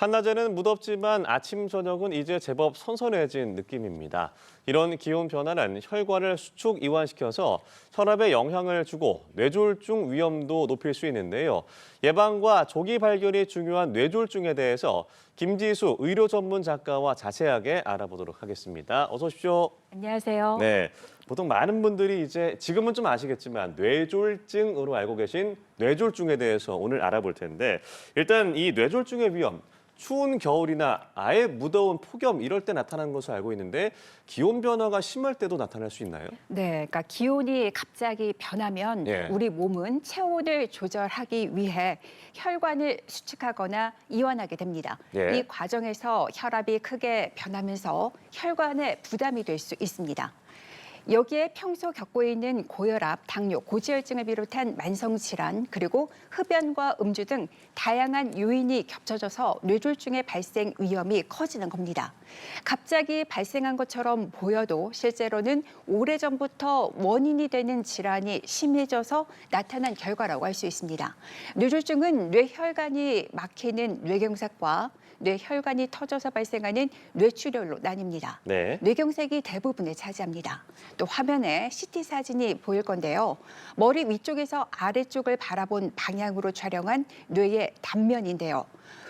한낮에는 무덥지만 아침, 저녁은 이제 제법 선선해진 느낌입니다. 이런 기온 변화는 혈관을 수축 이완시켜서 혈압에 영향을 주고 뇌졸중 위험도 높일 수 있는데요. 예방과 조기 발견이 중요한 뇌졸중에 대해서 김지수 의료 전문 작가와 자세하게 알아보도록 하겠습니다. 어서 오십시오. 안녕하세요. 네, 보통 많은 분들이 이제 지금은 좀 아시겠지만 뇌졸중으로 알고 계신 뇌졸중에 대해서 오늘 알아볼 텐데 일단 이 뇌졸중의 위험, 추운 겨울이나 아예 무더운 폭염 이럴 때 나타나는 것으로 알고 있는데 기온 변화가 심할 때도 나타날 수 있나요? 네, 그러니까 기온이 갑자기 변하면 예. 우리 몸은 체온을 조절하기 위해 혈관을 수축하거나 이완하게 됩니다. 예. 이 과정에서 혈압이 크게 변하면서 혈관에 부담이 될 수 있습니다. 여기에 평소 겪고 있는 고혈압, 당뇨, 고지혈증을 비롯한 만성 질환, 그리고 흡연과 음주 등 다양한 요인이 겹쳐져서 뇌졸중의 발생 위험이 커지는 겁니다. 갑자기 발생한 것처럼 보여도 실제로는 오래전부터 원인이 되는 질환이 심해져서 나타난 결과라고 할 수 있습니다. 뇌졸중은 뇌혈관이 막히는 뇌경색과 뇌혈관이 터져서 발생하는 뇌출혈로 나뉩니다. 네. 뇌경색이 대부분을 차지합니다. 또 화면에 CT 사진이 보일 건데요. 머리 위쪽에서 아래쪽을 바라본 방향으로 촬영한 뇌의 단면인데요.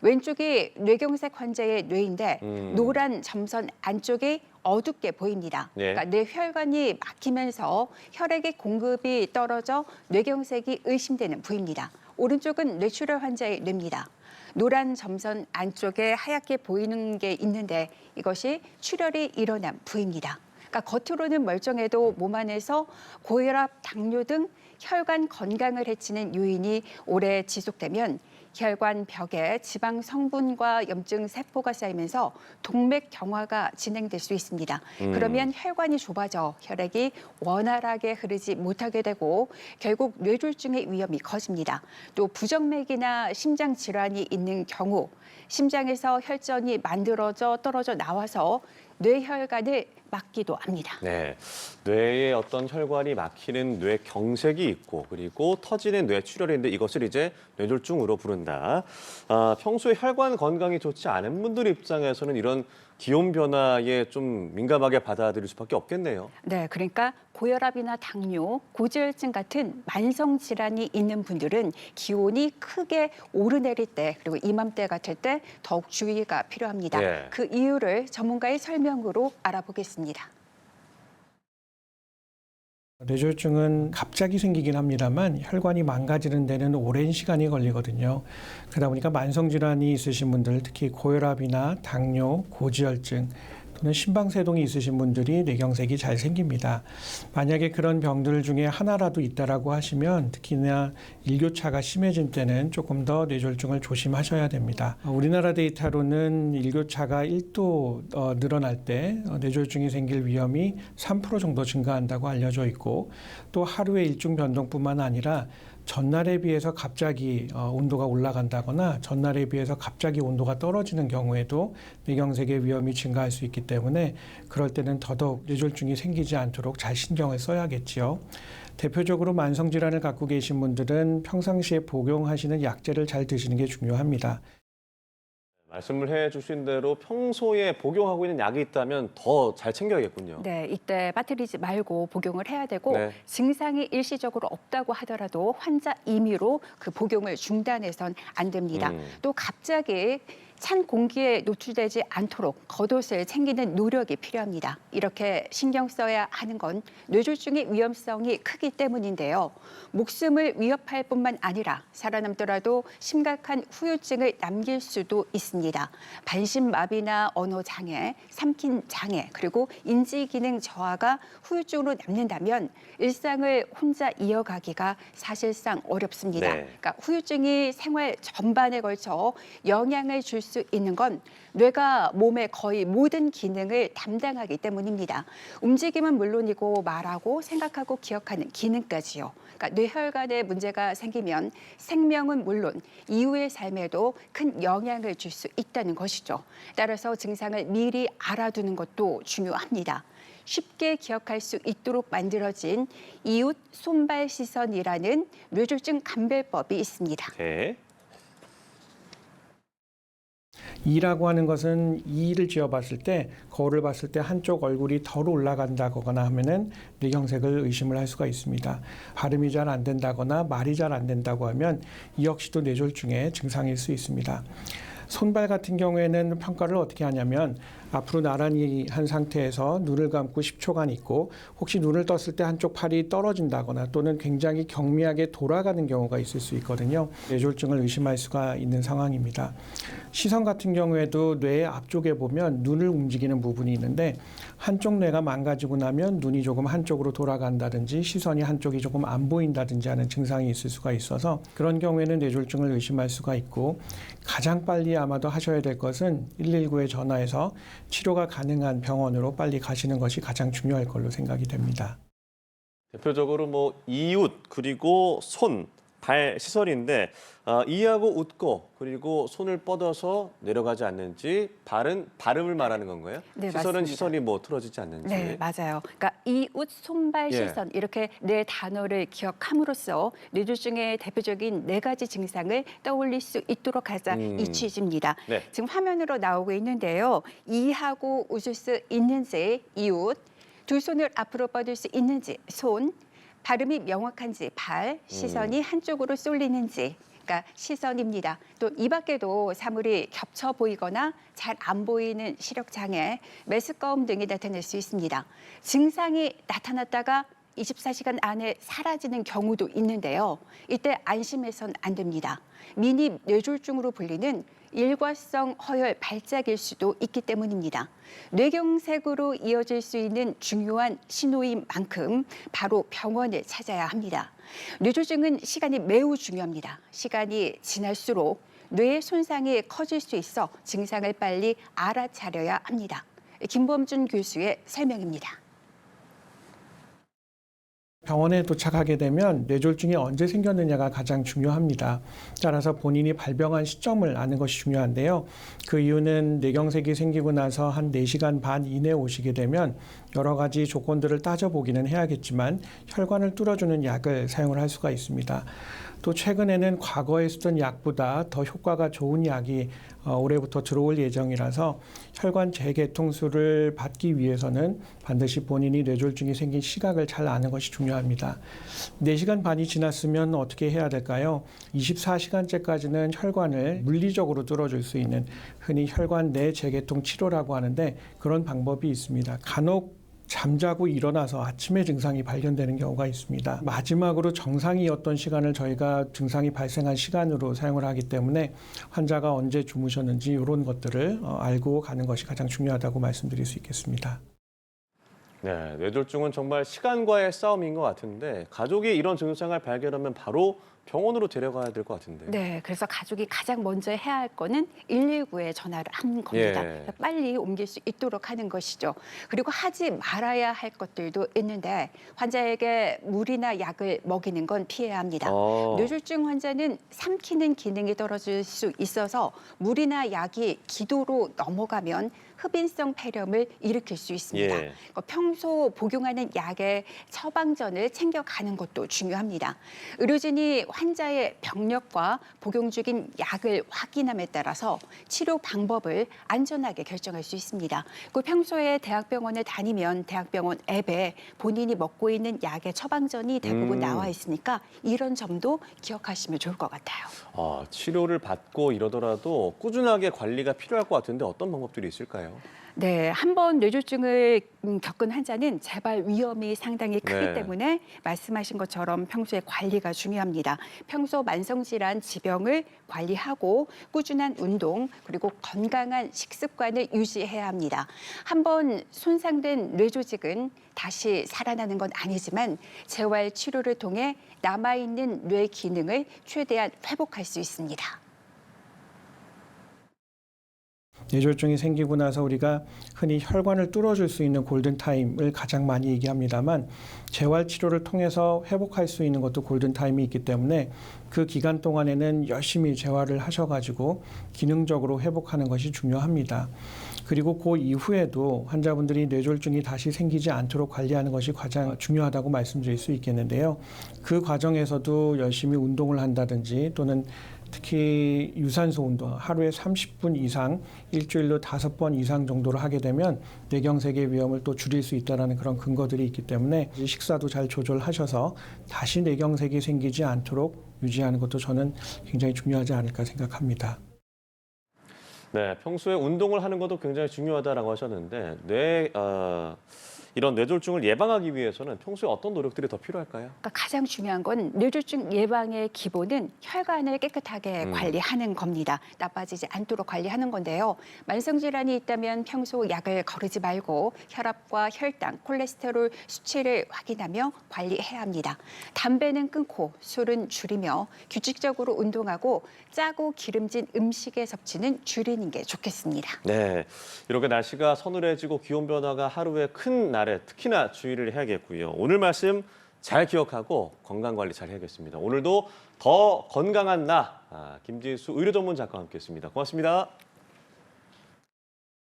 왼쪽이 뇌경색 환자의 뇌인데 노란 점선 안쪽이 어둡게 보입니다. 네. 그러니까 뇌혈관이 막히면서 혈액의 공급이 떨어져 뇌경색이 의심되는 부위입니다. 오른쪽은 뇌출혈 환자의 뇌입니다. 노란 점선 안쪽에 하얗게 보이는 게 있는데 이것이 출혈이 일어난 부위입니다. 그러니까 겉으로는 멀쩡해도 몸 안에서 고혈압, 당뇨 등 혈관 건강을 해치는 요인이 오래 지속되면 혈관 벽에 지방 성분과 염증 세포가 쌓이면서 동맥 경화가 진행될 수 있습니다. 그러면 혈관이 좁아져 혈액이 원활하게 흐르지 못하게 되고 결국 뇌졸중의 위험이 커집니다. 또 부정맥이나 심장 질환이 있는 경우 심장에서 혈전이 만들어져 떨어져 나와서 뇌혈관을 막기도 합니다. 네, 뇌에 어떤 혈관이 막히는 뇌경색이 있고 그리고 터지는 뇌출혈인데 이것을 이제 뇌졸중으로 부른다. 평소에 혈관 건강이 좋지 않은 분들 입장에서는 이런 기온 변화에 좀 민감하게 받아들일 수밖에 없겠네요. 네, 그러니까 고혈압이나 당뇨, 고지혈증 같은 만성 질환이 있는 분들은 기온이 크게 오르내릴 때 그리고 이맘때 같을 때 더욱 주의가 필요합니다. 예. 그 이유를 전문가의 설명으로 알아보겠습니다. 뇌졸중은 갑자기 생기긴 합니다만 혈관이 망가지는 데는 오랜 시간이 걸리거든요. 그러다 보니까 만성질환이 있으신 분들, 특히 고혈압이나 당뇨, 고지혈증 또는 심방세동이 있으신 분들이 뇌경색이 잘 생깁니다. 만약에 그런 병들 중에 하나라도 있다라고 하시면 특히나 일교차가 심해진 때는 조금 더 뇌졸중을 조심하셔야 됩니다. 우리나라 데이터로는 일교차가 1도 늘어날 때 뇌졸중이 생길 위험이 3% 정도 증가한다고 알려져 있고 또 하루의 일중 변동뿐만 아니라 전날에 비해서 갑자기 온도가 올라간다거나 전날에 비해서 갑자기 온도가 떨어지는 경우에도 뇌경색의 위험이 증가할 수 있기 때문에 그럴 때는 더더욱 뇌졸중이 생기지 않도록 잘 신경을 써야겠지요. 대표적으로 만성질환을 갖고 계신 분들은 평상시에 복용하시는 약제를 잘 드시는 게 중요합니다. 말씀을 해주신 대로 평소에 복용하고 있는 약이 있다면 더 잘 챙겨야겠군요. 네, 이때 빠뜨리지 말고 복용을 해야 되고 네. 증상이 일시적으로 없다고 하더라도 환자 임의로 그 복용을 중단해선 안 됩니다. 또 갑자기 찬 공기에 노출되지 않도록 겉옷을 챙기는 노력이 필요합니다. 이렇게 신경 써야 하는 건 뇌졸중의 위험성이 크기 때문인데요. 목숨을 위협할 뿐만 아니라 살아남더라도 심각한 후유증을 남길 수도 있습니다. 반신마비나 언어장애, 삼킨장애, 그리고 인지기능 저하가 후유증으로 남는다면 일상을 혼자 이어가기가 사실상 어렵습니다. 네. 그러니까 후유증이 생활 전반에 걸쳐 영향을 줄 수 있는 건 뇌가 몸의 거의 모든 기능을 담당하기 때문입니다. 움직임은 물론이고 말하고 생각하고 기억하는 기능까지요. 그러니까 뇌혈관에 문제가 생기면 생명은 물론 이후의 삶에도 큰 영향을 줄 수 있다는 것이죠. 따라서 증상을 미리 알아두는 것도 중요합니다. 쉽게 기억할 수 있도록 만들어진 이웃 손발 시선이라는 뇌졸중 감별법이 있습니다. 네. 이라고 하는 것은 이를 지어봤을 때 거울을 봤을 때 한쪽 얼굴이 덜 올라간다거나 하면은 뇌경색을 의심을 할 수가 있습니다. 발음이 잘 안 된다거나 말이 잘 안 된다고 하면 이 역시도 뇌졸중의 증상일 수 있습니다. 손발 같은 경우에는 평가를 어떻게 하냐면 앞으로 나란히 한 상태에서 눈을 감고 10초간 있고 혹시 눈을 떴을 때 한쪽 팔이 떨어진다거나 또는 굉장히 경미하게 돌아가는 경우가 있을 수 있거든요. 뇌졸중을 의심할 수가 있는 상황입니다. 시선 같은 경우에도 뇌의 앞쪽에 보면 눈을 움직이는 부분이 있는데 한쪽 뇌가 망가지고 나면 눈이 조금 한쪽으로 돌아간다든지 시선이 한쪽이 조금 안 보인다든지 하는 증상이 있을 수가 있어서 그런 경우에는 뇌졸중을 의심할 수가 있고 가장 빨리 아마도 하셔야 될 것은 119에 전화해서 치료가 가능한 병원으로 빨리 가시는 것이 가장 중요할 걸로 생각이 됩니다. 대표적으로 뭐 이웃 그리고 손, 발 시설인데 이하고 웃고 그리고 손을 뻗어서 내려가지 않는지 발은 발음을 말하는 건가요? 네, 시설은 맞습니다. 시설이 뭐 틀어지지 않는지. 네, 맞아요. 그러니까 이웃, 손발, 예. 시선 이렇게 네 단어를 기억함으로써 뇌졸중의 대표적인 네 가지 증상을 떠올릴 수 있도록 하자 이 취지입니다. 네. 지금 화면으로 나오고 있는데요. 이하고 웃을 수 있는지 이웃, 두 손을 앞으로 뻗을 수 있는지 손, 발음이 명확한지 발, 시선이 한쪽으로 쏠리는지 그러니까 시선입니다. 또 이 밖에도 사물이 겹쳐 보이거나 잘 안 보이는 시력 장애, 메스꺼움 등이 나타날 수 있습니다. 증상이 나타났다가 24시간 안에 사라지는 경우도 있는데요. 이때 안심해선 안 됩니다. 미니 뇌졸중으로 불리는 일과성 허혈 발작일 수도 있기 때문입니다. 뇌경색으로 이어질 수 있는 중요한 신호인 만큼 바로 병원을 찾아야 합니다. 뇌졸중은 시간이 매우 중요합니다. 시간이 지날수록 뇌의 손상이 커질 수 있어 증상을 빨리 알아차려야 합니다. 김범준 교수의 설명입니다. 병원에 도착하게 되면 뇌졸중이 언제 생겼느냐가 가장 중요합니다. 따라서 본인이 발병한 시점을 아는 것이 중요한데요. 그 이유는 뇌경색이 생기고 나서 한 4시간 반 이내에 오시게 되면 여러 가지 조건들을 따져보기는 해야겠지만 혈관을 뚫어주는 약을 사용을 할 수가 있습니다. 또 최근에는 과거에 쓰던 약보다 더 효과가 좋은 약이 올해부터 들어올 예정이라서 혈관 재개통술을 받기 위해서는 반드시 본인이 뇌졸중이 생긴 시각을 잘 아는 것이 중요합니다. 4시간 반이 지났으면 어떻게 해야 될까요? 24시간째까지는 혈관을 물리적으로 뚫어줄 수 있는 흔히 혈관 내 재개통 치료라고 하는데 그런 방법이 있습니다. 간혹 잠자고 일어나서 아침에 증상이 발견되는 경우가 있습니다. 마지막으로 정상이었던 시간을 저희가 증상이 발생한 시간으로 사용을 하기 때문에 환자가 언제 주무셨는지 이런 것들을 알고 가는 것이 가장 중요하다고 말씀드릴 수 있겠습니다. 네, 뇌졸중은 정말 시간과의 싸움인 것 같은데 가족이 이런 증상을 발견하면 바로 병원으로 데려가야 될 것 같은데. 네, 그래서 가족이 가장 먼저 해야 할 거는 119에 전화를 하는 겁니다. 예. 빨리 옮길 수 있도록 하는 것이죠. 그리고 하지 말아야 할 것들도 있는데 환자에게 물이나 약을 먹이는 건 피해야 합니다. 뇌졸중 환자는 삼키는 기능이 떨어질 수 있어서 물이나 약이 기도로 넘어가면 흡인성 폐렴을 일으킬 수 있습니다. 예. 평소 복용하는 약의 처방전을 챙겨가는 것도 중요합니다. 의료진이 환자의 병력과 복용 중인 약을 확인함에 따라서 치료 방법을 안전하게 결정할 수 있습니다. 그 평소에 대학병원에 다니면 대학병원 앱에 본인이 먹고 있는 약의 처방전이 대부분 나와 있으니까 이런 점도 기억하시면 좋을 것 같아요. 치료를 받고 이러더라도 꾸준하게 관리가 필요할 것 같은데 어떤 방법들이 있을까요? 네, 한번 뇌졸중을 겪은 환자는 재발 위험이 상당히 크기 네. 때문에 말씀하신 것처럼 평소에 관리가 중요합니다. 평소 만성질환 지병을 관리하고 꾸준한 운동 그리고 건강한 식습관을 유지해야 합니다. 한번 손상된 뇌조직은 다시 살아나는 건 아니지만 재활 치료를 통해 남아있는 뇌 기능을 최대한 회복할 수 있습니다. 뇌졸중이 생기고 나서 우리가 흔히 혈관을 뚫어줄 수 있는 골든타임을 가장 많이 얘기합니다만 재활치료를 통해서 회복할 수 있는 것도 골든타임이 있기 때문에 그 기간 동안에는 열심히 재활을 하셔가지고 기능적으로 회복하는 것이 중요합니다. 그리고 그 이후에도 환자분들이 뇌졸중이 다시 생기지 않도록 관리하는 것이 가장 중요하다고 말씀드릴 수 있겠는데요. 그 과정에서도 열심히 운동을 한다든지 또는 특히 유산소 운동 하루에 30분 이상 일주일로 5번 이상 정도로 하게 되면 뇌경색의 위험을 또 줄일 수 있다는 그런 근거들이 있기 때문에 식사도 잘 조절하셔서 다시 뇌경색이 생기지 않도록 유지하는 것도 저는 굉장히 중요하지 않을까 생각합니다. 네, 평소에 운동을 하는 것도 굉장히 중요하다라고 하셨는데 이런 뇌졸중을 예방하기 위해서는 평소에 어떤 노력들이 더 필요할까요? 그러니까 가장 중요한 건 뇌졸중 예방의 기본은 혈관을 깨끗하게 관리하는 겁니다. 나빠지지 않도록 관리하는 건데요. 만성 질환이 있다면 평소 약을 거르지 말고 혈압과 혈당, 콜레스테롤 수치를 확인하며 관리해야 합니다. 담배는 끊고 술은 줄이며 규칙적으로 운동하고 짜고 기름진 음식의 섭취는 줄이는 게 좋겠습니다. 네, 이렇게 날씨가 서늘해지고 기온 변화가 하루에 큰 날에 특히나 주의를 해야겠고요. 오늘 말씀 잘 기억하고 건강 관리 잘 해야겠습니다. 오늘도 더 건강한 나 김지수 의료 전문 작가와 함께했습니다. 고맙습니다.